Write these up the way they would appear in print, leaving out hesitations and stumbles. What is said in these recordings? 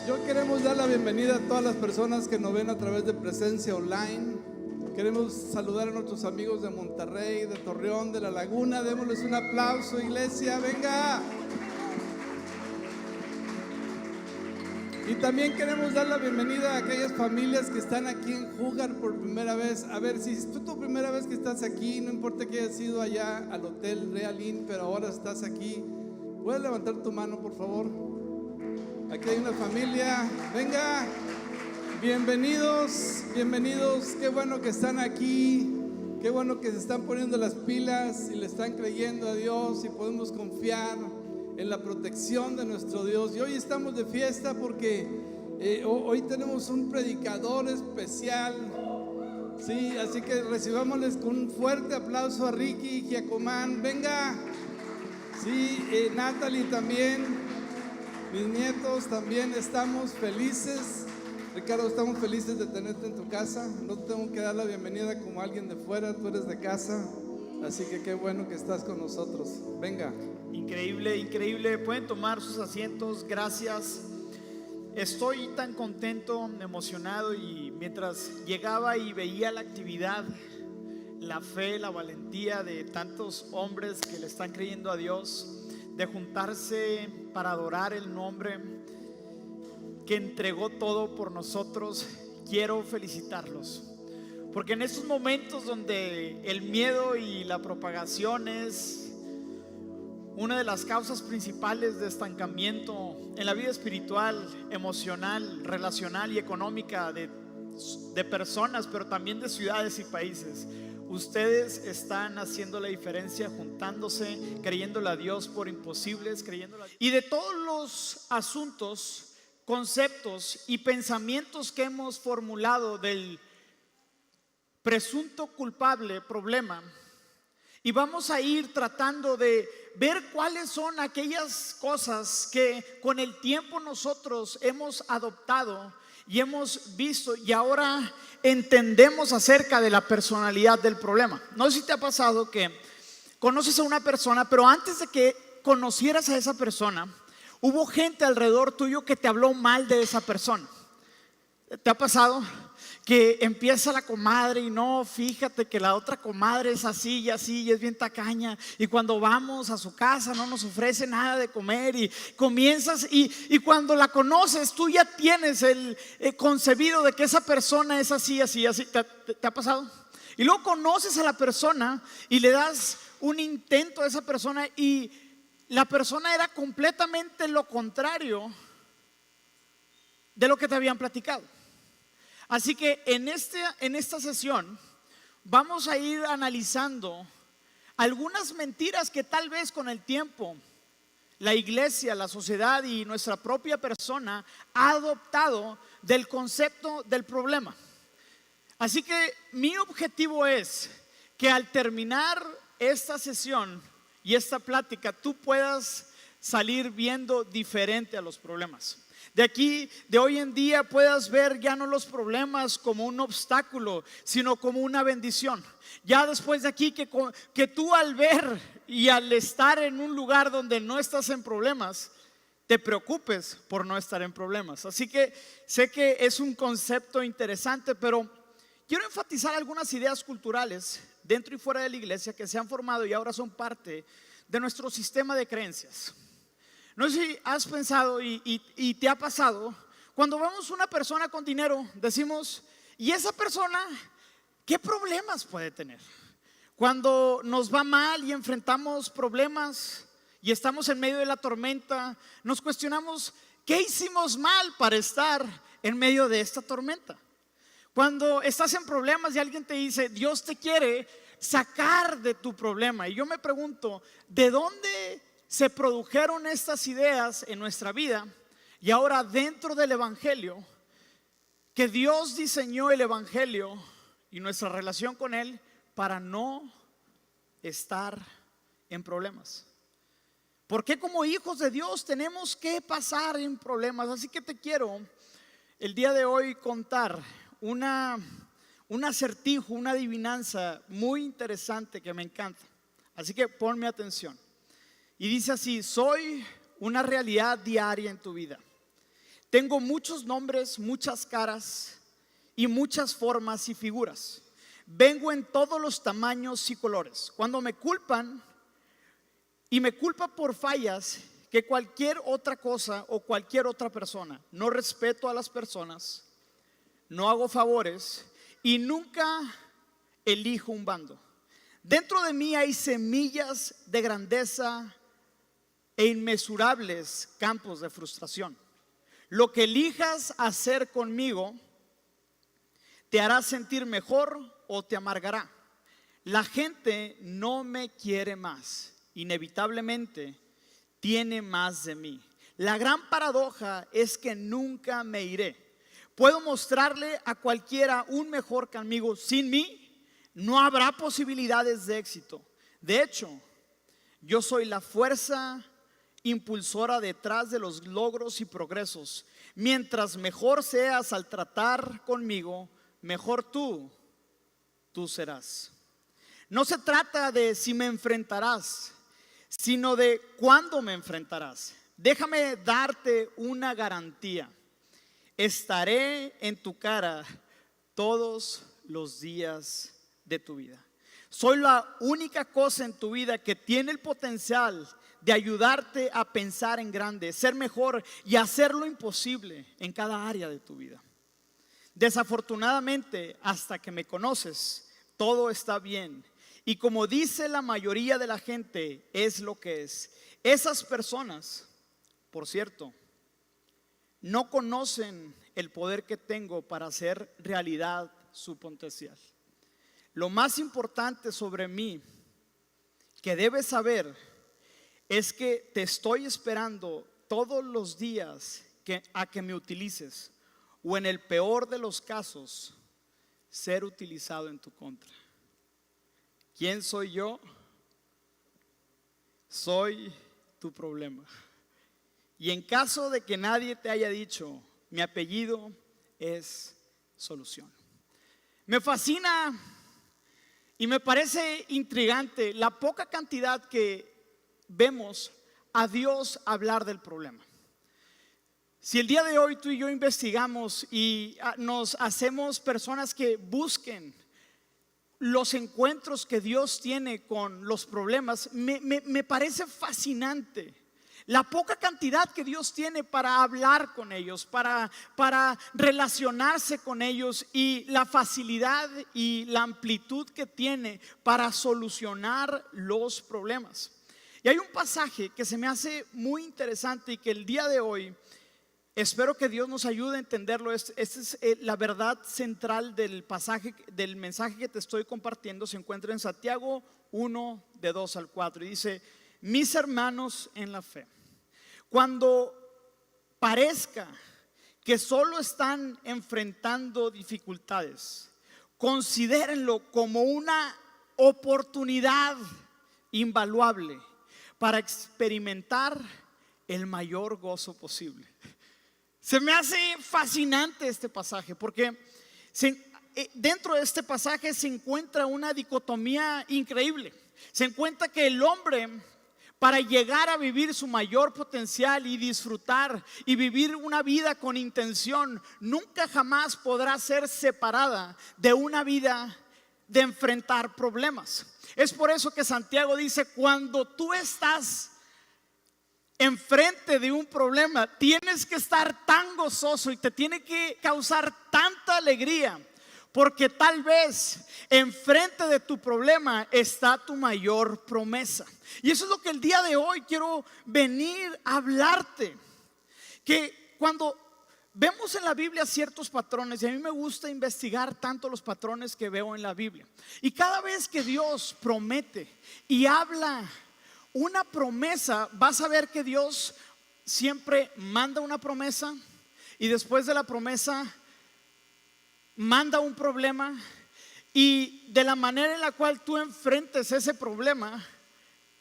Yo queremos dar la bienvenida a todas las personas que nos ven a través de Presencia Online. Queremos saludar a nuestros amigos de Monterrey, de Torreón, de La Laguna. Démosles un aplauso, iglesia, venga. Y también queremos dar la bienvenida a aquellas familias que están aquí en Jugar por primera vez. A ver, si es tu primera vez que estás aquí, no importa que hayas ido allá al Hotel Real Inn, pero ahora estás aquí, ¿puedes levantar tu mano, por favor? Aquí hay una familia, venga, bienvenidos, bienvenidos, qué bueno que están aquí, qué bueno que se están poniendo las pilas y le están creyendo a Dios y podemos confiar en la protección de nuestro Dios. Y hoy estamos de fiesta porque hoy tenemos un predicador especial, sí, así que recibámosles con un fuerte aplauso a Ricky Giacomán, venga, sí, Natalie también. Mis nietos también estamos felices. Ricardo, estamos felices de tenerte en tu casa. No te tengo que dar la bienvenida como alguien de fuera, tú eres de casa. Así que qué bueno que estás con nosotros. Venga. Increíble, increíble. Pueden tomar sus asientos, gracias. Estoy tan contento, emocionado, y mientras llegaba y veía la actividad, la fe, la valentía de tantos hombres que le están creyendo a Dios, de juntarse para adorar el nombre que entregó todo por nosotros, quiero felicitarlos. Porque en estos momentos donde el miedo y la propagación es una de las causas principales de estancamiento en la vida espiritual, emocional, relacional y económica de personas, pero también de ciudades y países, ustedes están haciendo la diferencia, juntándose, creyéndole a Dios por imposibles, y de todos los asuntos, conceptos y pensamientos que hemos formulado del presunto culpable problema, y vamos a ir tratando de ver cuáles son aquellas cosas que con el tiempo nosotros hemos adoptado y hemos visto y ahora entendemos acerca de la personalidad del problema. No sé si te ha pasado que conoces a una persona, pero antes de que conocieras a esa persona, hubo gente alrededor tuyo que te habló mal de esa persona. ¿Te ha pasado? Que empieza la comadre y no, fíjate que la otra comadre es así y así y es bien tacaña, y cuando vamos a su casa no nos ofrece nada de comer, y comienzas y cuando la conoces tú ya tienes el concebido de que esa persona es así, así, así. ¿Te ha pasado? Y luego conoces a la persona y le das un intento a esa persona y la persona era completamente lo contrario de lo que te habían platicado. Así que en esta sesión vamos a ir analizando algunas mentiras que tal vez con el tiempo la iglesia, la sociedad y nuestra propia persona ha adoptado del concepto del problema. Así que mi objetivo es que al terminar esta sesión y esta plática tú puedas salir viendo diferente a los problemas. De aquí, de hoy en día, puedas ver ya no los problemas como un obstáculo, sino como una bendición. Ya después de aquí, que tú al ver y al estar en un lugar donde no estás en problemas, te preocupes por no estar en problemas. Así que sé que es un concepto interesante, pero quiero enfatizar algunas ideas culturales dentro y fuera de la iglesia que se han formado y ahora son parte de nuestro sistema de creencias. No sé si has pensado y te ha pasado, cuando vemos una persona con dinero, decimos, ¿y esa persona qué problemas puede tener? Cuando nos va mal y enfrentamos problemas y estamos en medio de la tormenta, nos cuestionamos, ¿qué hicimos mal para estar en medio de esta tormenta? Cuando estás en problemas y alguien te dice, Dios te quiere sacar de tu problema, y yo me pregunto, ¿de dónde se produjeron estas ideas en nuestra vida? Y ahora dentro del evangelio, que Dios diseñó el evangelio y nuestra relación con él para no estar en problemas. ¿Por qué como hijos de Dios tenemos que pasar en problemas? Así que te quiero el día de hoy contar un acertijo, una adivinanza muy interesante que me encanta. Así que ponme atención. Y dice así: soy una realidad diaria en tu vida. Tengo muchos nombres, muchas caras y muchas formas y figuras. Vengo en todos los tamaños y colores. Cuando me culpan y me culpa por fallas que cualquier otra cosa o cualquier otra persona, no respeto a las personas, no hago favores y nunca elijo un bando. Dentro de mí hay semillas de grandeza e inmesurables campos de frustración. Lo que elijas hacer conmigo te hará sentir mejor o te amargará. La gente no me quiere más, inevitablemente tiene más de mí. La gran paradoja es que nunca me iré. Puedo mostrarle a cualquiera un mejor que amigo. Sin mí no habrá posibilidades de éxito. De hecho, yo soy la fuerza impulsora detrás de los logros y progresos. Mientras mejor seas al tratar conmigo, mejor tú serás. No se trata de si me enfrentarás, sino de cuándo me enfrentarás. Déjame darte una garantía. Estaré en tu cara todos los días de tu vida. Soy la única cosa en tu vida que tiene el potencial de ayudarte a pensar en grande, ser mejor y hacer lo imposible en cada área de tu vida. Desafortunadamente, hasta que me conoces, todo está bien. Y como dice la mayoría de la gente, es lo que es. Esas personas, por cierto, no conocen el poder que tengo para hacer realidad su potencial. Lo más importante sobre mí que debes saber es que te estoy esperando todos los días a que me utilices, o en el peor de los casos, ser utilizado en tu contra. ¿Quién soy yo? Soy tu problema. Y en caso de que nadie te haya dicho, mi apellido es Solución. Me fascina y me parece intrigante la poca cantidad que vemos a Dios hablar del problema. Si el día de hoy tú y yo investigamos y nos hacemos personas que busquen los encuentros que Dios tiene con los problemas, me parece fascinante la poca cantidad que Dios tiene para hablar con ellos, para relacionarse con ellos, y la facilidad y la amplitud que tiene para solucionar los problemas. Y hay un pasaje que se me hace muy interesante y que el día de hoy espero que Dios nos ayude a entenderlo. Esta es la verdad central del pasaje, del mensaje que te estoy compartiendo. Se encuentra en Santiago 1, de 2 al 4, y dice: mis hermanos en la fe, cuando parezca que solo están enfrentando dificultades, considérenlo como una oportunidad invaluable para experimentar el mayor gozo posible. Se me hace fascinante este pasaje porque dentro de este pasaje se encuentra una dicotomía increíble. Se encuentra que el hombre, para llegar a vivir su mayor potencial y disfrutar y vivir una vida con intención, nunca jamás podrá ser separada de una vida de enfrentar problemas. Es por eso que Santiago dice: cuando tú estás enfrente de un problema, tienes que estar tan gozoso y te tiene que causar tanta alegría, porque tal vez enfrente de tu problema está tu mayor promesa. Y eso es lo que el día de hoy quiero venir a hablarte. Que cuando vemos en la Biblia ciertos patrones, y a mí me gusta investigar tanto los patrones que veo en la Biblia, y cada vez que Dios promete y habla una promesa, vas a ver que Dios siempre manda una promesa y después de la promesa manda un problema, y de la manera en la cual tú enfrentes ese problema,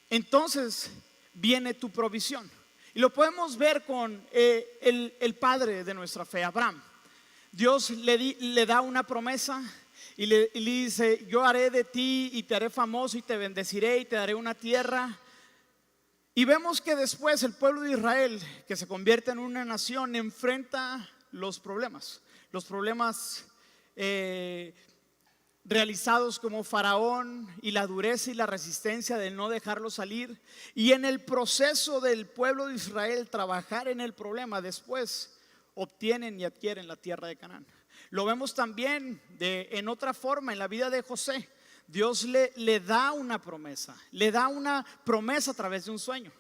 entonces viene tu provisión. Y lo podemos ver con el padre de nuestra fe, Abraham. Dios le da una promesa y le dice: yo haré de ti y te haré famoso y te bendeciré y te daré una tierra. Y vemos que después el pueblo de Israel, que se convierte en una nación, enfrenta los problemas realizados como Faraón y la dureza y la resistencia de no dejarlo salir. Y en el proceso del pueblo de Israel trabajar en el problema, después obtienen y adquieren la tierra de Canaán. Lo vemos también en otra forma en la vida de José. Dios le da una promesa a través de un sueño.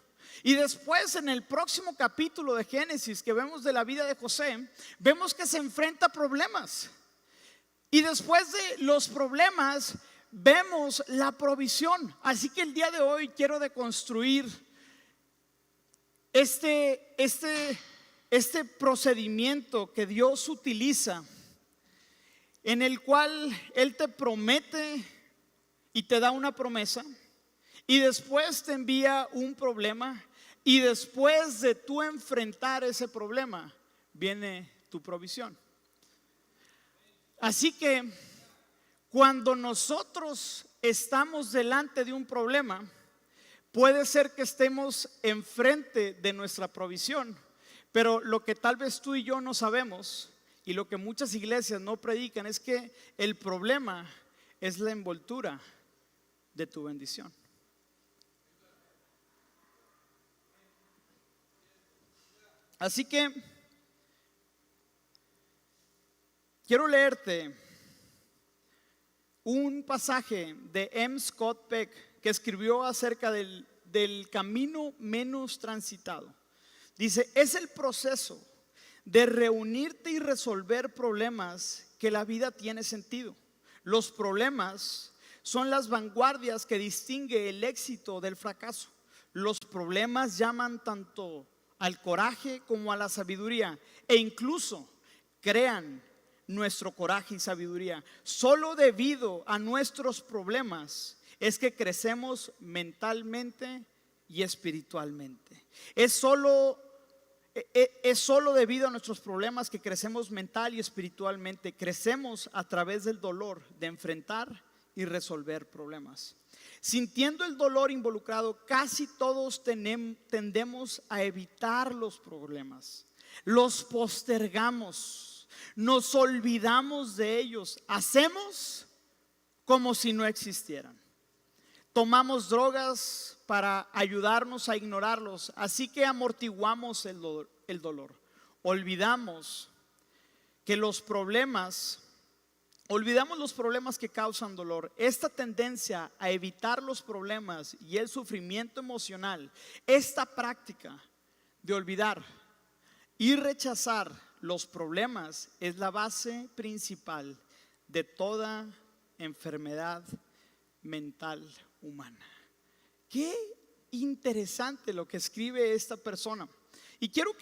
Y después en el próximo capítulo de Génesis que vemos de la vida de José, vemos que se enfrenta a problemas. Y después de los problemas vemos la provisión. Así que el día de hoy quiero deconstruir este procedimiento que Dios utiliza, en el cual Él te promete y te da una promesa, y después te envía un problema, y después de tú enfrentar ese problema viene tu provisión. Así que cuando nosotros estamos delante de un problema, puede ser que estemos enfrente de nuestra provisión, pero lo que tal vez tú y yo no sabemos, y lo que muchas iglesias no predican, es que el problema es la envoltura de tu bendición. Así que quiero leerte un pasaje de M. Scott Peck que escribió acerca del camino menos transitado. Dice: es el proceso de reunirte y resolver problemas que la vida tiene sentido. Los problemas son las vanguardias que distingue el éxito del fracaso. Los problemas llaman tanto al coraje como a la sabiduría, e incluso crean nuestro coraje y sabiduría. Solo debido a nuestros problemas es que crecemos mentalmente y espiritualmente. Es solo debido a nuestros problemas que crecemos mental y espiritualmente. Crecemos a través del dolor de enfrentar y resolver problemas. Sintiendo el dolor involucrado, casi todos tendemos a evitar los problemas. Los postergamos, nos olvidamos de ellos, hacemos como si no existieran. Tomamos drogas para ayudarnos a ignorarlos, así que amortiguamos el dolor. Olvidamos los problemas que causan dolor. Esta tendencia a evitar los problemas y el sufrimiento emocional, esta práctica de olvidar y rechazar los problemas, es la base principal de toda enfermedad mental humana. Qué interesante lo que escribe esta persona. Y quiero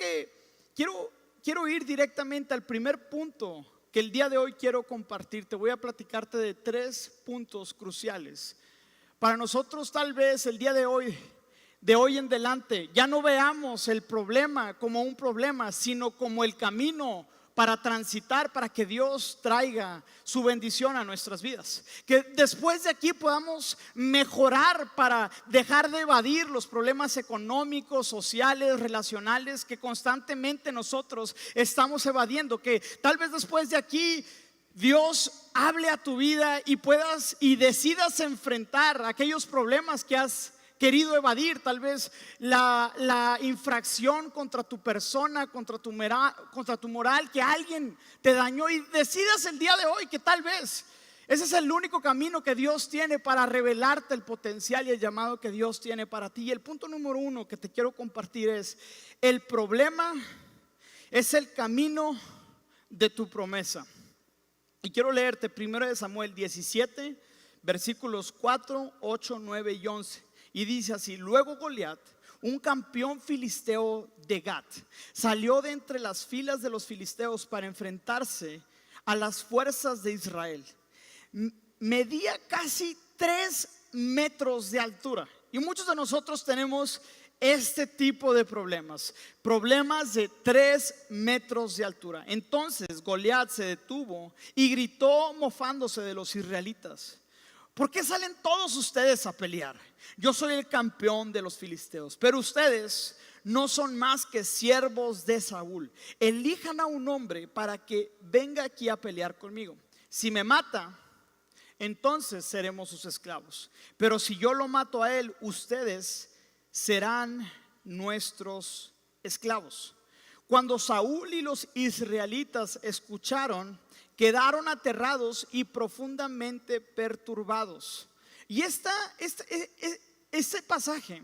ir directamente al primer punto que el día de hoy quiero compartirte. Voy a platicarte de 3 puntos cruciales. Para nosotros tal vez el día de hoy en adelante, ya no veamos el problema como un problema, sino como el camino para transitar, para que Dios traiga su bendición a nuestras vidas. Que después de aquí podamos mejorar para dejar de evadir los problemas económicos, sociales, relacionales que constantemente nosotros estamos evadiendo. Que tal vez después de aquí Dios hable a tu vida y decidas enfrentar aquellos problemas que has querido evadir. Tal vez la infracción contra tu persona, contra tu moral, que alguien te dañó, y decidas el día de hoy que tal vez ese es el único camino que Dios tiene para revelarte el potencial y el llamado que Dios tiene para ti. Y el punto número 1 que te quiero compartir es: el problema es el camino de tu promesa. Y quiero leerte 1 Samuel 17 versículos 4, 8, 9 y 11. Y dice así: luego Goliat, un campeón filisteo de Gat, salió de entre las filas de los filisteos para enfrentarse a las fuerzas de Israel. Medía casi 3 metros de altura. Y muchos de nosotros tenemos este tipo de problemas de 3 metros de altura. Entonces Goliat se detuvo y gritó mofándose de los israelitas: ¿por qué salen todos ustedes a pelear? Yo soy el campeón de los filisteos, pero ustedes no son más que siervos de Saúl. Elijan a un hombre para que venga aquí a pelear conmigo. Si me mata, entonces seremos sus esclavos. Pero si yo lo mato a él, ustedes serán nuestros esclavos. Cuando Saúl y los israelitas escucharon, quedaron aterrados y profundamente perturbados. Y este pasaje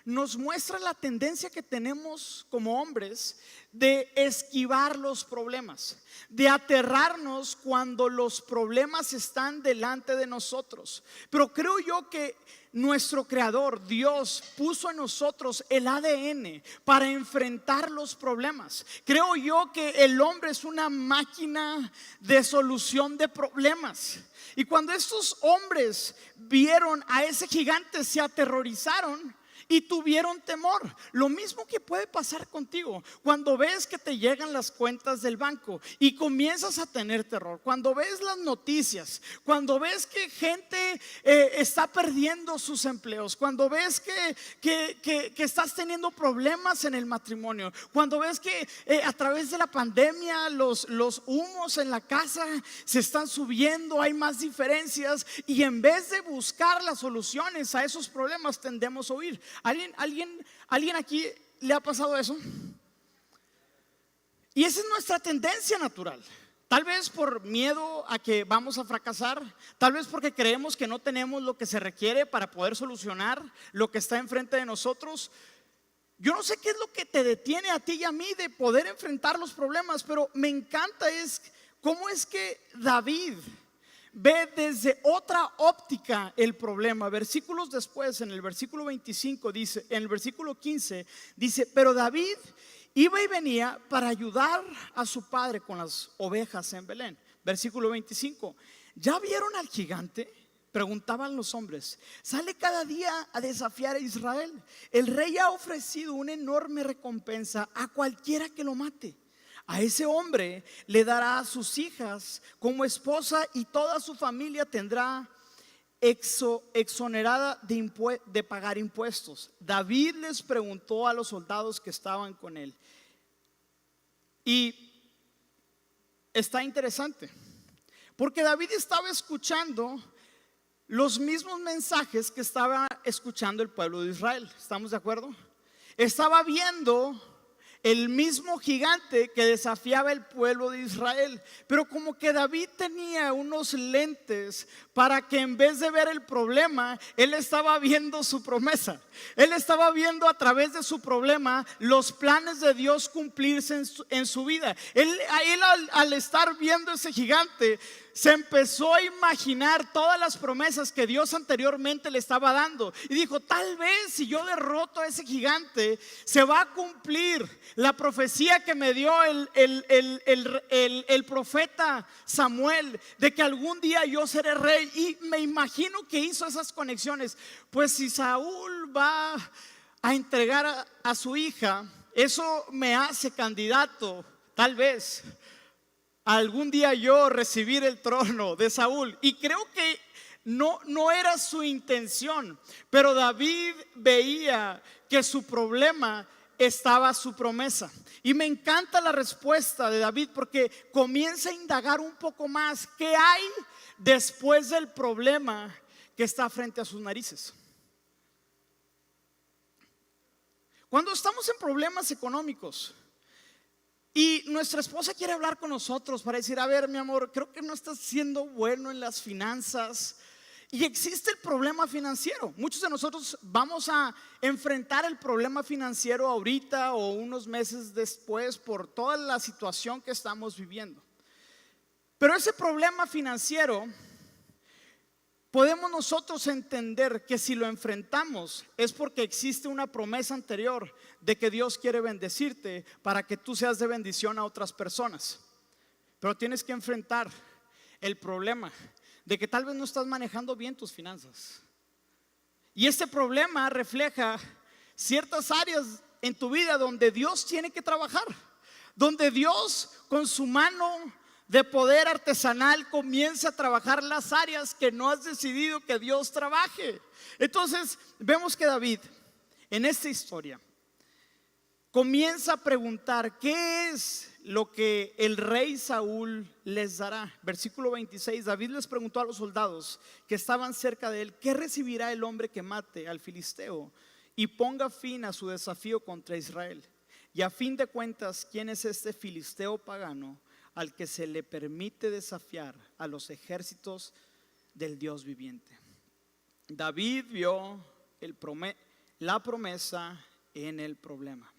nos muestra la tendencia que tenemos como hombres de esquivar los problemas, de aterrarnos cuando los problemas están delante de nosotros. Pero creo yo que nuestro Creador, Dios, puso en nosotros el ADN para enfrentar los problemas. Creo yo que el hombre es una máquina de solución de problemas. Y cuando estos hombres vieron a ese gigante, se aterrorizaron y tuvieron temor. Lo mismo que puede pasar contigo cuando ves que te llegan las cuentas del banco y comienzas a tener terror. Cuando ves las noticias, cuando ves que gente está perdiendo sus empleos, cuando ves que estás teniendo problemas en el matrimonio, cuando ves que a través de la pandemia los humos en la casa se están subiendo, hay más diferencias, y en vez de buscar las soluciones a esos problemas tendemos a huir. ¿Alguien aquí le ha pasado eso? Y esa es nuestra tendencia natural. Tal vez por miedo a que vamos a fracasar, tal vez porque creemos que no tenemos lo que se requiere para poder solucionar lo que está enfrente de nosotros. Yo no sé qué es lo que te detiene a ti y a mí de poder enfrentar los problemas, pero me encanta es cómo es que David ve desde otra óptica el problema. Versículos después, en el versículo 25 dice, en el versículo 15 dice: pero David iba y venía para ayudar a su padre con las ovejas en Belén. Versículo 25: ¿ya vieron al gigante? Preguntaban los hombres. Sale cada día a desafiar a Israel. El rey ha ofrecido una enorme recompensa a cualquiera que lo mate. A ese hombre le dará a sus hijas como esposa y toda su familia tendrá exonerada de pagar impuestos. David les preguntó a los soldados que estaban con él. Y está interesante, porque David estaba escuchando los mismos mensajes que estaba escuchando el pueblo de Israel. ¿Estamos de acuerdo? Estaba viendo el mismo gigante que desafiaba el pueblo de Israel, pero como que David tenía unos lentes para que en vez de ver el problema, él estaba viendo su promesa. Él estaba viendo a través de su problema los planes de Dios cumplirse en su vida. Él al estar viendo ese gigante, se empezó a imaginar todas las promesas que Dios anteriormente le estaba dando, y dijo: tal vez si yo derroto a ese gigante, se va a cumplir la profecía que me dio el profeta Samuel, de que algún día yo seré rey. Y me imagino que hizo esas conexiones. Pues si Saúl va a entregar a su hija, eso me hace candidato, tal vez, algún día yo recibir el trono de Saúl. Y creo que no era su intención, pero David veía que su problema estaba su promesa. Y me encanta la respuesta de David, porque comienza a indagar un poco más qué hay después del problema que está frente a sus narices. Cuando estamos en problemas económicos y nuestra esposa quiere hablar con nosotros para decir: a ver, mi amor, creo que no estás siendo bueno en las finanzas, y existe el problema financiero. Muchos de nosotros vamos a enfrentar el problema financiero ahorita o unos meses después por toda la situación que estamos viviendo. Pero ese problema financiero, podemos nosotros entender que si lo enfrentamos es porque existe una promesa anterior de que Dios quiere bendecirte para que tú seas de bendición a otras personas. Pero tienes que enfrentar el problema de que tal vez no estás manejando bien tus finanzas. Y este problema refleja ciertas áreas en tu vida donde Dios tiene que trabajar, donde Dios con su mano de poder artesanal, comienza a trabajar las áreas que no has decidido que Dios trabaje. Entonces vemos que David en esta historia comienza a preguntar qué es lo que el rey Saúl les dará. Versículo 26, David les preguntó a los soldados que estaban cerca de él: ¿qué recibirá el hombre que mate al filisteo y ponga fin a su desafío contra Israel? Y a fin de cuentas, ¿quién es este filisteo pagano al que se le permite desafiar a los ejércitos del Dios viviente? David vio la promesa en el problema.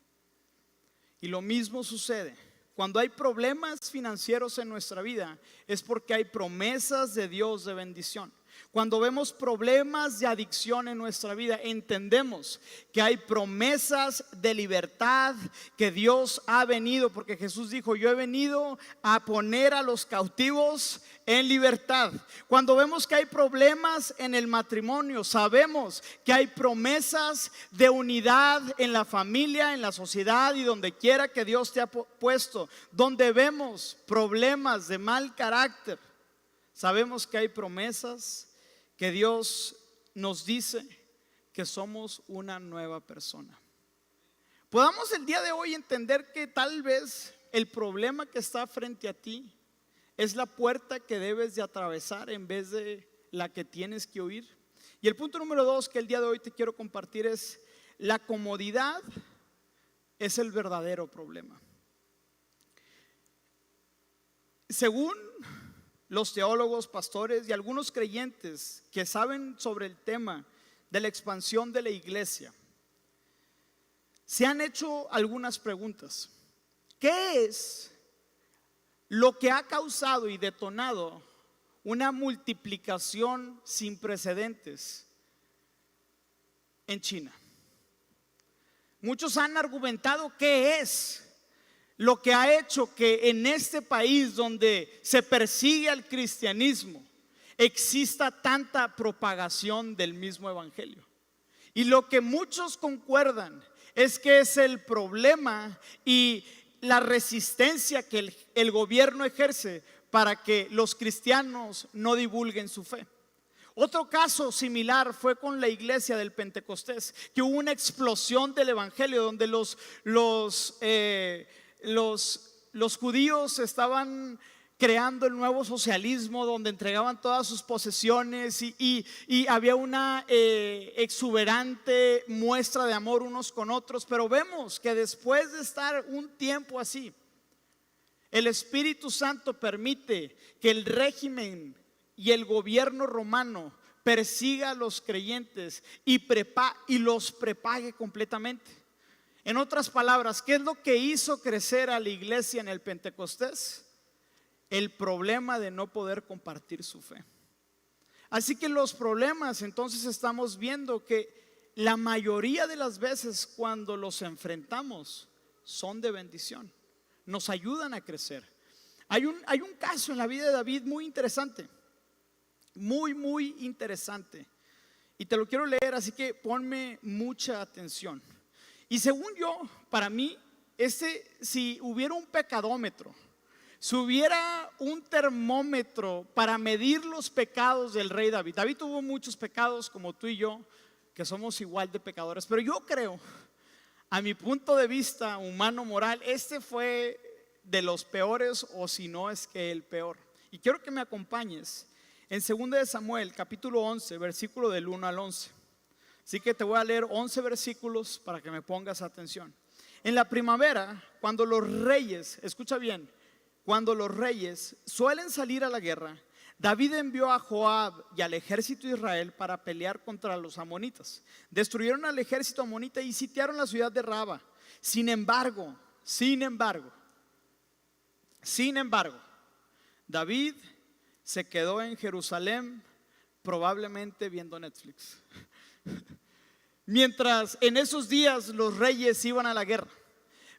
Y lo mismo sucede cuando hay problemas financieros en nuestra vida, es porque hay promesas de Dios de bendición. Cuando vemos problemas de adicción en nuestra vida, entendemos que hay promesas de libertad que Dios ha venido, porque Jesús dijo: yo he venido a poner a los cautivos en libertad. Cuando vemos que hay problemas en el matrimonio, sabemos que hay promesas de unidad en la familia, en la sociedad y donde quiera que Dios te ha puesto. Donde vemos problemas de mal carácter, sabemos que hay promesas que Dios nos dice que somos una nueva persona. Podamos el día de hoy entender que tal vez el problema que está frente a ti es la puerta que debes de atravesar en vez de la que tienes que huir. Y el punto número 2 que el día de hoy te quiero compartir es: la comodidad es el verdadero problema. Según los teólogos, pastores y algunos creyentes que saben sobre el tema de la expansión de la iglesia, se han hecho algunas preguntas. ¿Qué es lo que ha causado y detonado una multiplicación sin precedentes en China? Muchos han argumentado qué es lo que ha hecho que en este país donde se persigue al cristianismo exista tanta propagación del mismo evangelio. Y lo que muchos concuerdan es que es el problema y la resistencia que el gobierno ejerce para que los cristianos no divulguen su fe. Otro caso similar fue con la iglesia del Pentecostés, que hubo una explosión del evangelio donde los judíos estaban creando el nuevo socialismo, donde entregaban todas sus posesiones y había una exuberante muestra de amor unos con otros. Pero vemos que después de estar un tiempo así, el Espíritu Santo permite que el régimen y el gobierno romano persiga a los creyentes y los prepague completamente. En otras palabras, ¿qué es lo que hizo crecer a la iglesia en el Pentecostés? El problema de no poder compartir su fe. Así que los problemas, entonces estamos viendo que la mayoría de las veces cuando los enfrentamos son de bendición, nos ayudan a crecer. Hay un caso en la vida de David muy interesante, muy interesante, y te lo quiero leer, así que ponme mucha atención. Y según yo, para mí, si hubiera un pecadómetro, si hubiera un termómetro para medir los pecados del rey David. David tuvo muchos pecados como tú y yo, que somos igual de pecadores, pero yo creo, a mi punto de vista humano moral, este fue de los peores, o si no es que el peor. Y quiero que me acompañes en 2 de Samuel capítulo 11, versículo del 1 al 11. Así que te voy a leer 11 versículos para que me pongas atención. En la primavera, cuando los reyes, escucha bien, cuando los reyes suelen salir a la guerra, David envió a Joab y al ejército de Israel para pelear contra los amonitas. Destruyeron al ejército amonita y sitiaron la ciudad de Raba. Sin embargo, David se quedó en Jerusalén, probablemente viendo Netflix. Mientras en esos días los reyes iban a la guerra,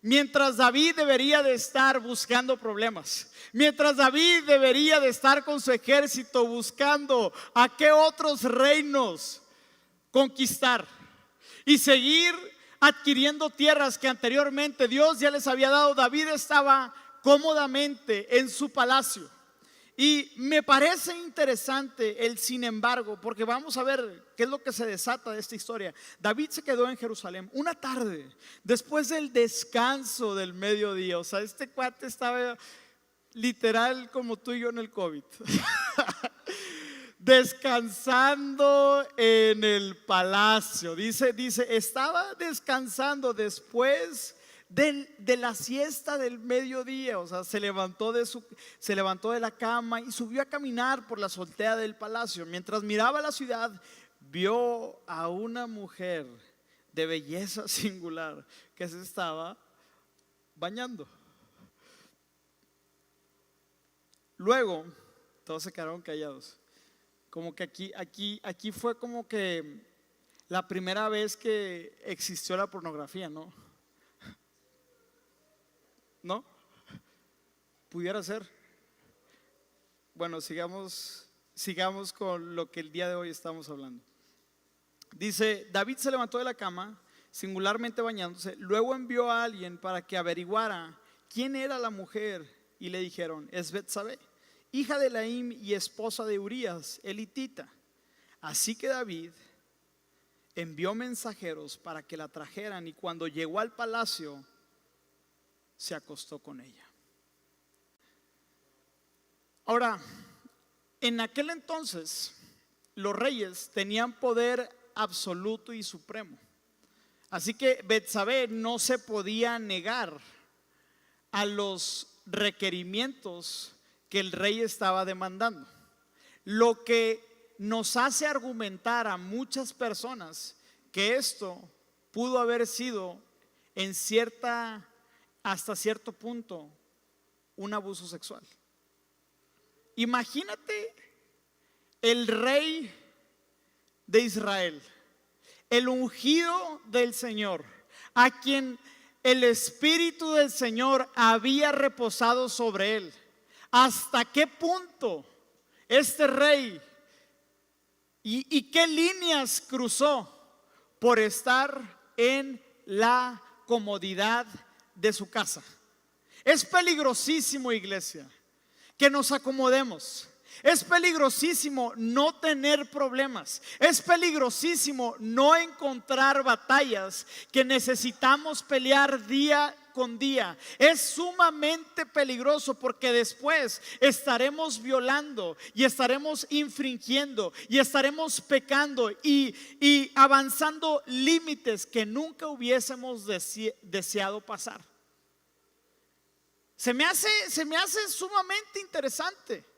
mientras David debería de estar buscando problemas, mientras David debería de estar con su ejército buscando a qué otros reinos conquistar y seguir adquiriendo tierras que anteriormente Dios ya les había dado, David estaba cómodamente en su palacio. Y me parece interesante el sin embargo, porque vamos a ver qué es lo que se desata de esta historia. David se quedó en Jerusalén una tarde, después del descanso del mediodía. O sea, este cuate estaba literal como tú y yo en el COVID. Descansando en el palacio. Dice, estaba descansando después de la siesta del mediodía. O sea, se levantó de la cama y subió a caminar por la azotea del palacio. Mientras miraba la ciudad, vio a una mujer de belleza singular que se estaba bañando. Luego, todos se quedaron callados. Como que aquí fue como que la primera vez que existió la pornografía, ¿no? ¿No? Pudiera ser. Bueno, sigamos con lo que el día de hoy estamos hablando. Dice, David se levantó de la cama, singularmente bañándose. Luego envió a alguien para que averiguara quién era la mujer. Y le dijeron, es Betsabé, hija de Laim y esposa de Urías, el hitita. Así que David envió mensajeros para que la trajeran, y cuando llegó al palacio, se acostó con ella. Ahora, en aquel entonces, los reyes tenían poder absoluto y supremo. Así que Betsabé no se podía negar a los requerimientos que el rey estaba demandando. Lo que nos hace argumentar a muchas personas que esto pudo haber sido hasta cierto punto un abuso sexual. Imagínate el rey de Israel, el ungido del Señor, a quien el Espíritu del Señor había reposado sobre él. ¿Hasta qué punto este rey y qué líneas cruzó por estar en la comodidad de su casa? Es peligrosísimo, iglesia, que nos acomodemos. Es peligrosísimo no tener problemas. Es peligrosísimo no encontrar batallas que necesitamos pelear día con día. Es sumamente peligroso porque después estaremos violando y estaremos infringiendo y estaremos pecando y avanzando límites que nunca hubiésemos deseado pasar. Se me hace sumamente interesante.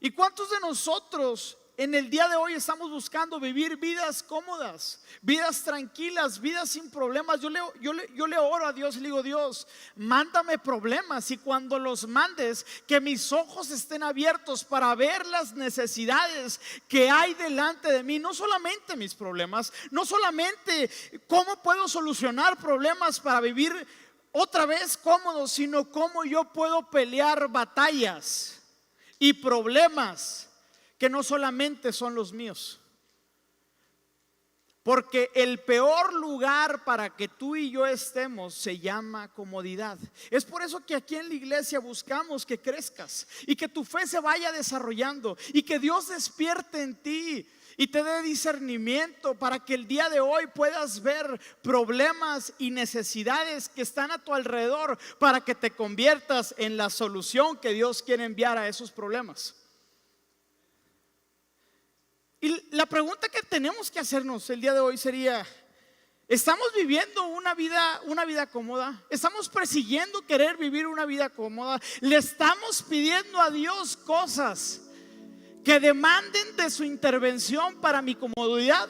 ¿Y cuántos de nosotros en el día de hoy estamos buscando vivir vidas cómodas, vidas tranquilas, vidas sin problemas? Yo le oro a Dios y le digo, Dios, mándame problemas, y cuando los mandes, que mis ojos estén abiertos para ver las necesidades que hay delante de mí. No solamente mis problemas, no solamente cómo puedo solucionar problemas para vivir otra vez cómodo, sino cómo yo puedo pelear batallas y problemas que no solamente son los míos. Porque el peor lugar para que tú y yo estemos se llama comodidad. Es por eso que aquí en la iglesia buscamos que crezcas y que tu fe se vaya desarrollando y que Dios despierte en ti y te dé discernimiento para que el día de hoy puedas ver problemas y necesidades que están a tu alrededor, para que te conviertas en la solución que Dios quiere enviar a esos problemas. Y la pregunta que tenemos que hacernos el día de hoy sería: ¿estamos viviendo una vida cómoda? ¿Estamos persiguiendo querer vivir una vida cómoda? ¿Le estamos pidiendo a Dios cosas que demanden de su intervención para mi comodidad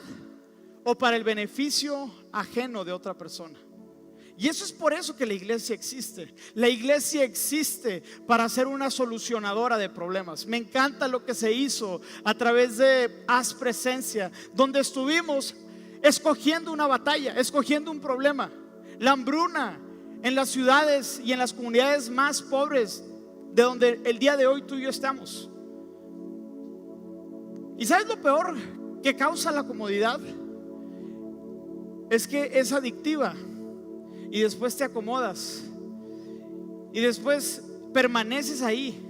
o para el beneficio ajeno de otra persona? Y eso es por eso que la iglesia existe. La iglesia existe para ser una solucionadora de problemas. Me encanta lo que se hizo a través de Haz Presencia, donde estuvimos escogiendo una batalla, escogiendo un problema. La hambruna en las ciudades y en las comunidades más pobres de donde el día de hoy tú y yo estamos. ¿Y sabes lo peor que causa la comodidad? Es que es adictiva y después te acomodas y después permaneces ahí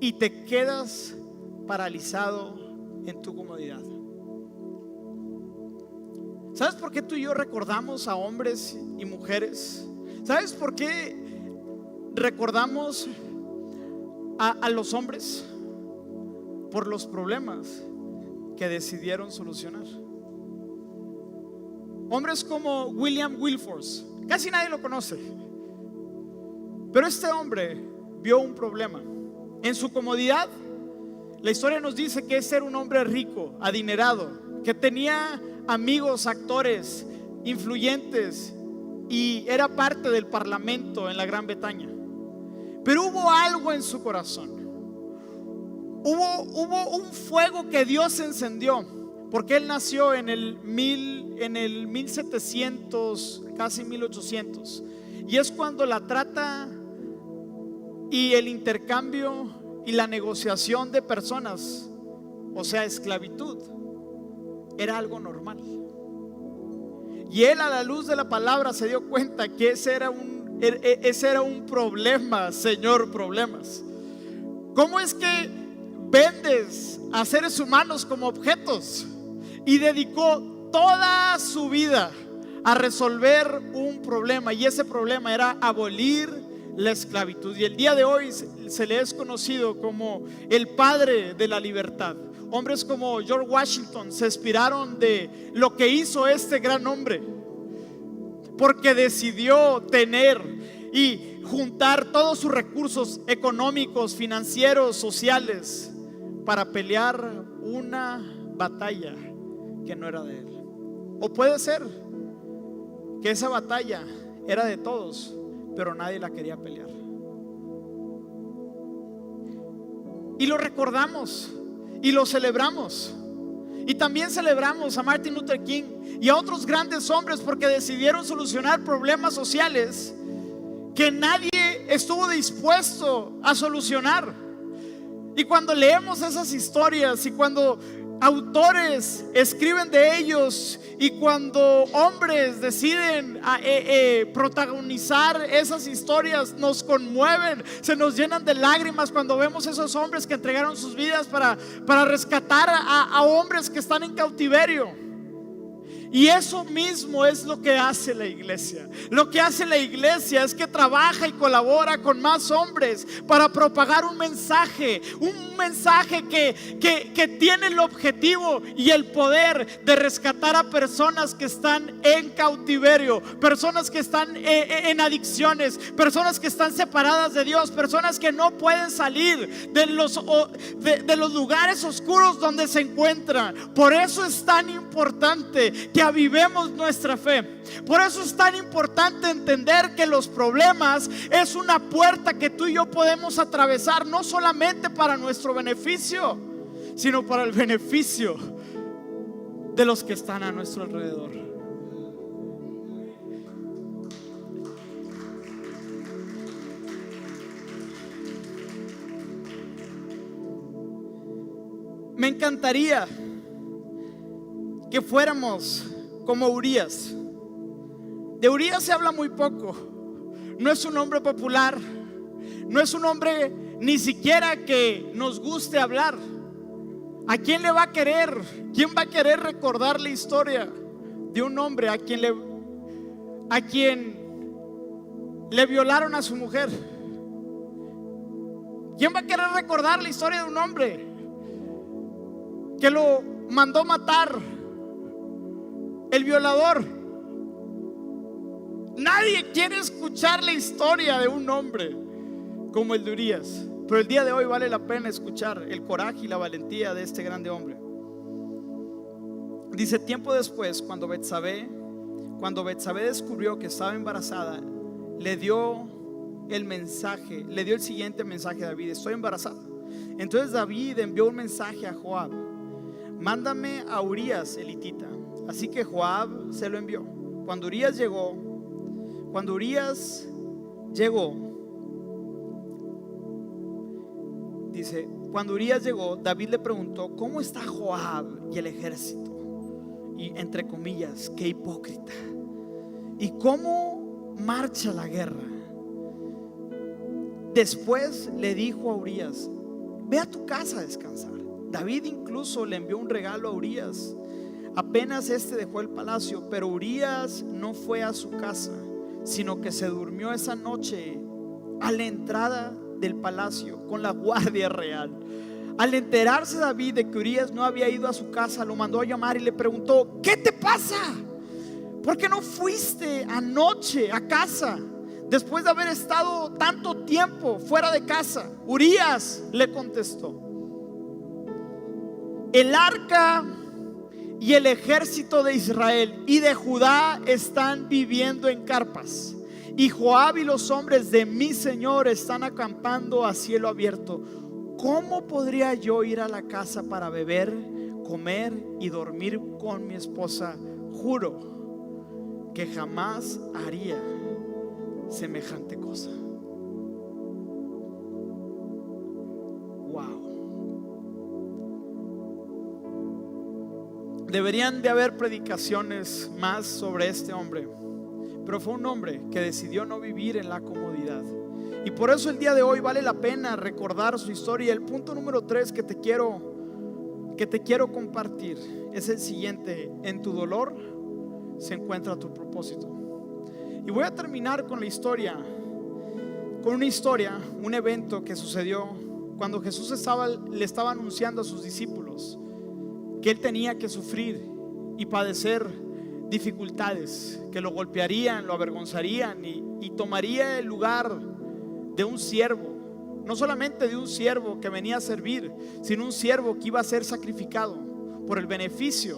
y te quedas paralizado en tu comodidad. ¿Sabes por qué tú y yo recordamos a hombres y mujeres? ¿Sabes por qué recordamos a los hombres? Por los problemas que decidieron solucionar. Hombres como William Wilberforce, casi nadie lo conoce, pero este hombre vio un problema. En su comodidad, la historia nos dice que ese era un hombre rico, adinerado, que tenía amigos, actores, influyentes, y era parte del parlamento en la Gran Bretaña. Pero hubo algo en su corazón. Hubo un fuego que Dios encendió, porque él nació en el 1700, casi 1800, y es cuando la trata y el intercambio y la negociación de personas, o sea, esclavitud, era algo normal. Y él, a la luz de la palabra, se dio cuenta que ese era un problema, Señor, problemas. ¿Cómo es que vendes a seres humanos como objetos? Y dedicó toda su vida a resolver un problema, y ese problema era abolir la esclavitud. Y el día de hoy se le es conocido como el padre de la libertad. Hombres como George Washington se inspiraron de lo que hizo este gran hombre, porque decidió tener y juntar todos sus recursos económicos, financieros, sociales, para pelear una batalla que no era de él. O puede ser que esa batalla era de todos, pero nadie la quería pelear. Y lo recordamos y lo celebramos. Y también celebramos a Martin Luther King y a otros grandes hombres, porque decidieron solucionar problemas sociales que nadie estuvo dispuesto a solucionar. Y cuando leemos esas historias, y cuando autores escriben de ellos, y cuando hombres deciden protagonizar esas historias, nos conmueven, se nos llenan de lágrimas cuando vemos esos hombres que entregaron sus vidas para rescatar a hombres que están en cautiverio. Y eso mismo es lo que hace la iglesia. Lo que hace la iglesia es que trabaja y colabora con más hombres para propagar un mensaje que tiene el objetivo y el poder de rescatar a personas que están en cautiverio, personas que están en adicciones, personas que están separadas de Dios, personas que no pueden salir de los lugares oscuros donde se encuentran. Por eso es tan importante que avivemos nuestra fe. Por eso es tan importante entender que los problemas es una puerta que tú y yo podemos atravesar, no solamente para nuestro beneficio, sino para el beneficio de los que están a nuestro alrededor. Me encantaría que fuéramos como Urías. De Urías se habla muy poco. No es un hombre popular, no es un hombre ni siquiera que nos guste hablar. ¿A quién le va a querer? ¿Quién va a querer recordar la historia de un hombre a quien le violaron a su mujer? ¿Quién va a querer recordar la historia de un hombre que lo mandó matar el violador? Nadie quiere escuchar la historia de un hombre como el de Urías, pero el día de hoy vale la pena escuchar el coraje y la valentía de este grande hombre. Dice: tiempo después, cuando Betsabé descubrió que estaba embarazada, le dio el siguiente mensaje a David: estoy embarazada. Entonces David envió un mensaje a Joab: mándame a Urías el hitita. Así que Joab se lo envió. Cuando Urías llegó, David le preguntó: ¿cómo está Joab y el ejército? Y entre comillas, qué hipócrita. ¿Y cómo marcha la guerra? Después le dijo a Urías: ve a tu casa a descansar. David incluso le envió un regalo a Urías apenas este dejó el palacio, pero Urías no fue a su casa, sino que se durmió esa noche a la entrada del palacio con la guardia real. Al enterarse David de que Urías no había ido a su casa, lo mandó a llamar y le preguntó: ¿qué te pasa? ¿Por qué no fuiste anoche a casa después de haber estado tanto tiempo fuera de casa? Urías le contestó: el arca y el ejército de Israel y de Judá están viviendo en carpas, y Joab y los hombres de mi señor están acampando a cielo abierto. ¿Cómo podría yo ir a la casa para beber, comer y dormir con mi esposa? Juro que jamás haría semejante cosa. Wow. Deberían de haber predicaciones más sobre este hombre, pero fue un hombre que decidió no vivir en la comodidad. Y por eso el día de hoy vale la pena recordar su historia. El punto número 3 que te quiero compartir es el siguiente: en tu dolor se encuentra tu propósito. Y voy a terminar con una historia, un evento que sucedió cuando Jesús le estaba anunciando a sus discípulos que él tenía que sufrir y padecer dificultades que lo golpearían, lo avergonzarían y tomaría el lugar de un siervo, no solamente de un siervo que venía a servir, sino un siervo que iba a ser sacrificado por el beneficio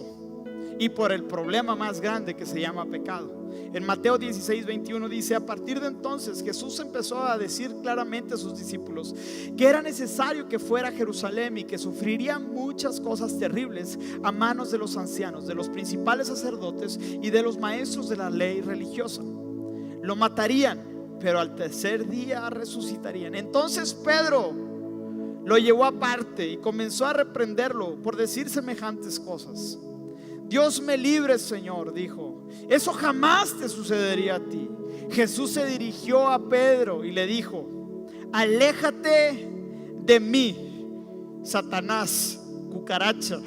y por el problema más grande que se llama pecado. En Mateo 16:21 dice: a partir de entonces Jesús empezó a decir claramente a sus discípulos que era necesario que fuera a Jerusalén y que sufriría muchas cosas terribles a manos de los ancianos, de los principales sacerdotes y de los maestros de la ley religiosa. Lo matarían, pero al tercer día resucitarían. Entonces Pedro lo llevó aparte y comenzó a reprenderlo por decir semejantes cosas. Dios me libre, Señor, dijo, eso jamás te sucedería a ti. Jesús se dirigió a Pedro y le dijo: aléjate de mí, Satanás, cucaracha.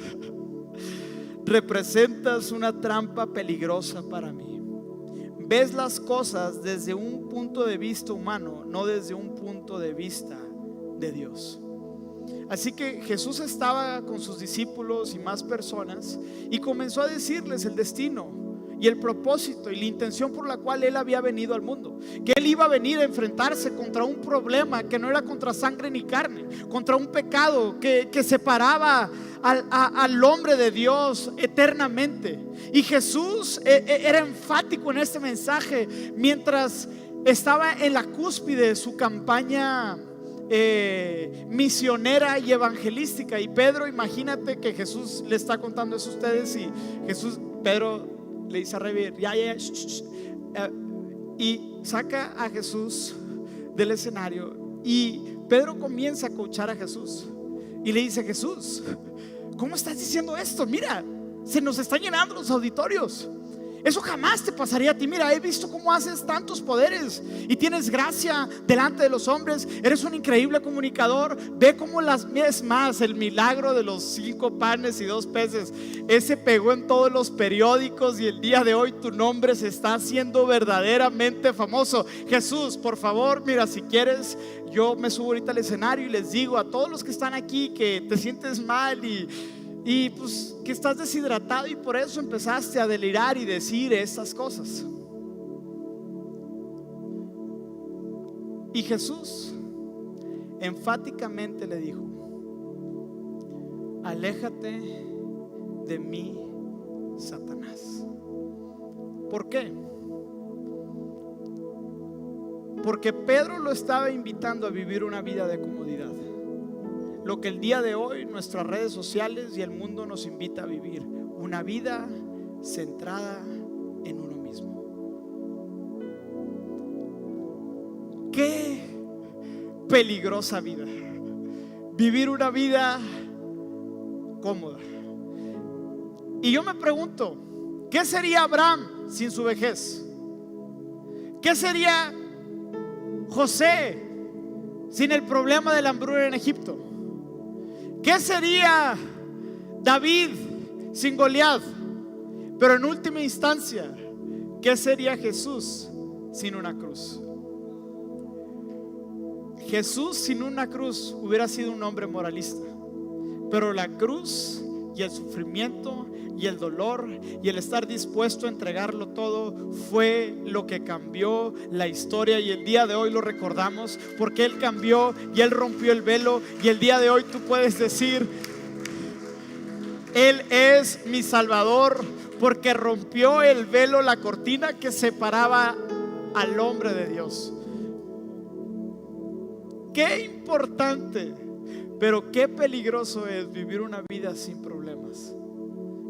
Representas una trampa peligrosa para mí. Ves las cosas desde un punto de vista humano, no desde un punto de vista de Dios. Así que Jesús estaba con sus discípulos y más personas y comenzó a decirles el destino y el propósito y la intención por la cual él había venido al mundo. Que él iba a venir a enfrentarse contra un problema que no era contra sangre ni carne, contra un pecado que separaba al hombre de Dios eternamente. Y Jesús era enfático en este mensaje mientras estaba en la cúspide de su campaña misionera y evangelística. Y Pedro, imagínate que Jesús le está contando eso a ustedes y Pedro le dice a Rever, y saca a Jesús del escenario y Pedro comienza a coachar a Jesús y le dice: Jesús, ¿cómo estás diciendo esto? Mira, se nos están llenando los auditorios. Eso jamás te pasaría a ti. Mira, he visto cómo haces tantos poderes y tienes gracia delante de los hombres. Eres un increíble comunicador. Ve cómo es más, el milagro de los 5 panes y 2 peces, ese pegó en todos los periódicos y el día de hoy tu nombre se está haciendo verdaderamente famoso. Jesús, por favor, mira, si quieres, yo me subo ahorita al escenario y les digo a todos los que están aquí que te sientes mal y pues que estás deshidratado y por eso empezaste a delirar y decir estas cosas. Y Jesús enfáticamente le dijo: aléjate de mí, Satanás. ¿Por qué? Porque Pedro lo estaba invitando a vivir una vida de comodidad, lo que el día de hoy nuestras redes sociales y el mundo nos invita a vivir: una vida centrada en uno mismo. Qué peligrosa vida, vivir una vida cómoda. Y yo me pregunto, ¿qué sería Abraham sin su vejez? ¿Qué sería José sin el problema de la hambruna en Egipto? ¿Qué sería David sin Goliat? Pero en última instancia, ¿qué sería Jesús sin una cruz? Jesús sin una cruz hubiera sido un hombre moralista, pero la cruz y el sufrimiento y el dolor y el estar dispuesto a entregarlo todo fue lo que cambió la historia, y el día de hoy lo recordamos porque Él cambió y Él rompió el velo, y el día de hoy tú puedes decir: Él es mi Salvador, porque rompió el velo, la cortina que separaba al hombre de Dios. Qué importante, pero qué peligroso es vivir una vida sin problemas.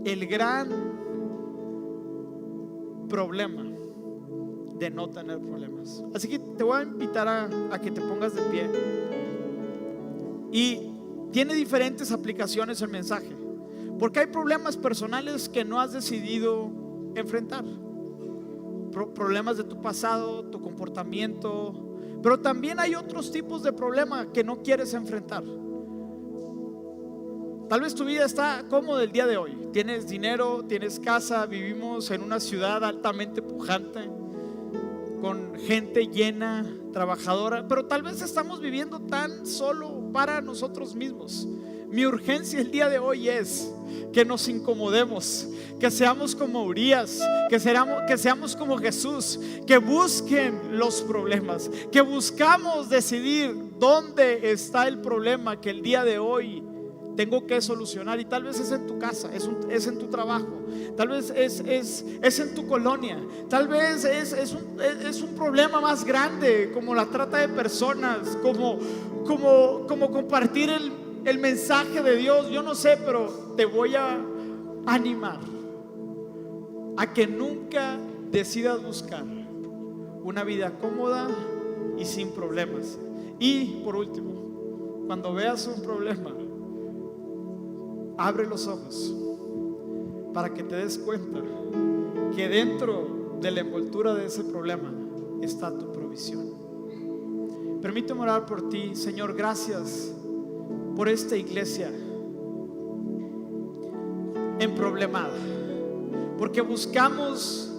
El gran problema de no tener problemas. Así que te voy a invitar a que te pongas de pie. Y tiene diferentes aplicaciones el mensaje, porque hay problemas personales que no has decidido enfrentar. Problemas de tu pasado, tu comportamiento. Pero también hay otros tipos de problemas que no quieres enfrentar. Tal vez tu vida está cómoda el día de hoy. Tienes dinero, tienes casa, vivimos en una ciudad altamente pujante, con gente llena, trabajadora, pero tal vez estamos viviendo tan solo para nosotros mismos. Mi urgencia el día de hoy es que nos incomodemos, que seamos como Urias, que seamos como Jesús, que busquen los problemas, que buscamos decidir dónde está el problema que el día de hoy tengo que solucionar. Y tal vez es en tu casa, es en tu trabajo, tal vez es en tu colonia, tal vez es un problema más grande, como la trata de personas, como compartir el mensaje de Dios. Yo no sé, pero te voy a animar a que nunca decidas buscar una vida cómoda y sin problemas. Y por último, cuando veas un problema, abre los ojos para que te des cuenta que dentro de la envoltura de ese problema está tu provisión. Permíteme orar por ti. Señor, gracias por esta iglesia emproblemada, porque buscamos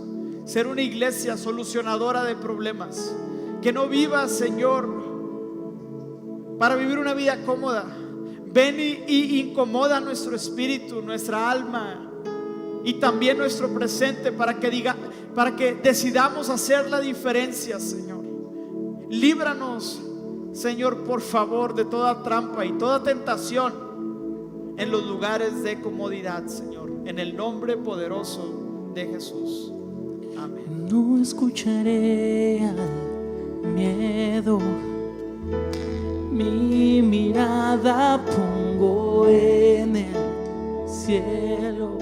ser una iglesia solucionadora de problemas. Que no vivas, Señor, para vivir una vida cómoda. Ven y incomoda nuestro espíritu, nuestra alma y también nuestro presente, para que decidamos hacer la diferencia, Señor. Líbranos, Señor, por favor, de toda trampa y toda tentación en los lugares de comodidad, Señor, en el nombre poderoso de Jesús. Amén. No escucharé al miedo, mi mirada pongo en el cielo.